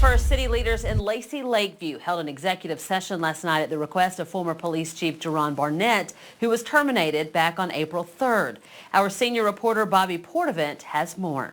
First, city leaders in Lacy Lakeview held an executive session last night at the request of former police chief Jeron Barnett, who was terminated back on April 3rd. Our senior reporter Bobby Portavent has more.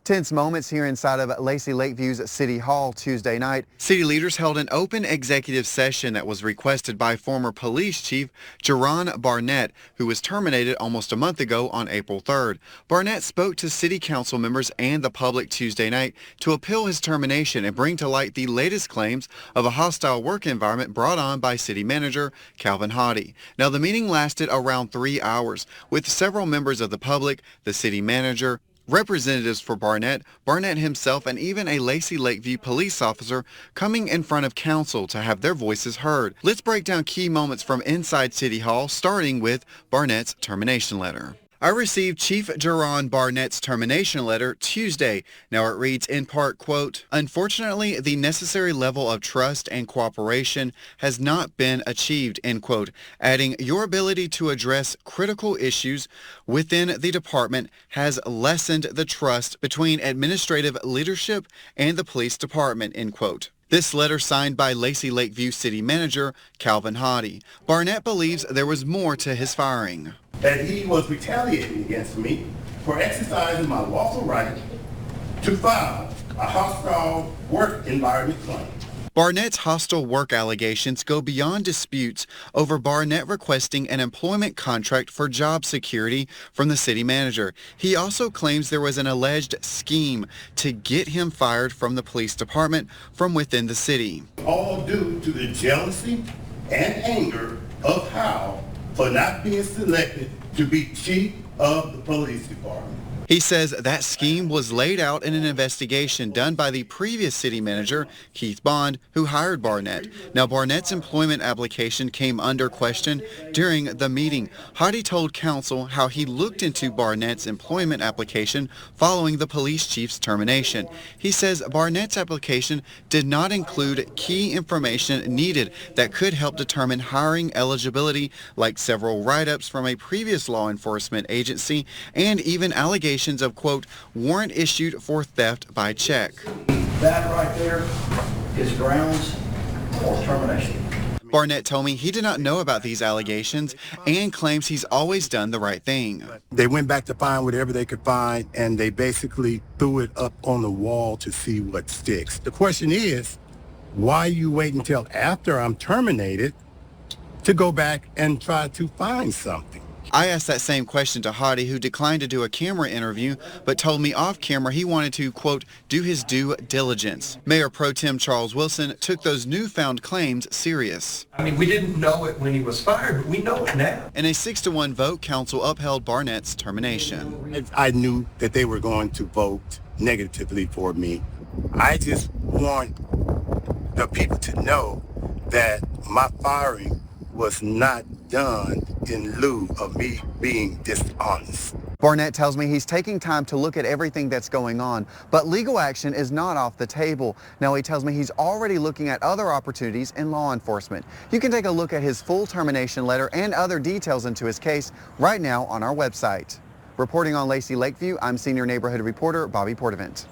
Tense moments here inside of Lacy Lakeview's City Hall Tuesday night. City leaders held an open executive session that was requested by former police chief Jeron Barnett, who was terminated almost a month ago on April 3rd. Barnett spoke to city council members and the public Tuesday night to appeal his termination and bring to light the latest claims of a hostile work environment brought on by city manager Calvin Hodde. Now, the meeting lasted around 3 hours with several members of the public, the city manager, representatives for Barnett himself, and even a Lacy Lakeview police officer coming in front of council to have their voices heard. Let's break down key moments from inside City Hall, starting with Barnett's termination letter. I received Chief Jeron Barnett's termination letter Tuesday. Now it reads in part, quote, "Unfortunately, the necessary level of trust and cooperation has not been achieved," end quote, adding, "Your ability to address critical issues within the department has lessened the trust between administrative leadership and the police department," end quote. This letter signed by Lacy Lakeview City Manager Calvin Hodde. Barnett believes there was more to his firing. That he was retaliating against me for exercising my lawful right to file a hostile work environment claim. Barnett's hostile work allegations go beyond disputes over Barnett requesting an employment contract for job security from the city manager. He also claims there was an alleged scheme to get him fired from the police department from within the city. All due to the jealousy and anger of Howe for not being selected to be chief of the police department. He says that scheme was laid out in an investigation done by the previous city manager, Keith Bond, who hired Barnett. Now, Barnett's employment application came under question during the meeting. Hodde told council how he looked into Barnett's employment application following the police chief's termination. He says Barnett's application did not include key information needed that could help determine hiring eligibility, like several write-ups from a previous law enforcement agency and even allegations of, quote, warrant issued for theft by check. That right there is grounds for termination. Barnett told me he did not know about these allegations and claims he's always done the right thing. They went back to find whatever they could find, and they basically threw it up on the wall to see what sticks. The question is, why you wait until after I'm terminated to go back and try to find something? I asked that same question to Hodde, who declined to do a camera interview, but told me off camera he wanted to, quote, do his due diligence. Mayor Pro Tem Charles Wilson took those newfound claims serious. I mean, we didn't know it when he was fired, but we know it now. In a 6-1 vote, council upheld Barnett's termination. I knew that they were going to vote negatively for me. I just want the people to know that my firing was not done in lieu of me being dishonest. Barnett tells me he's taking time to look at everything that's going on, but legal action is not off the table. Now, he tells me he's already looking at other opportunities in law enforcement. You can take a look at his full termination letter and other details into his case right now on our website. Reporting on Lacy Lakeview, I'm senior neighborhood reporter Bobby Portavent.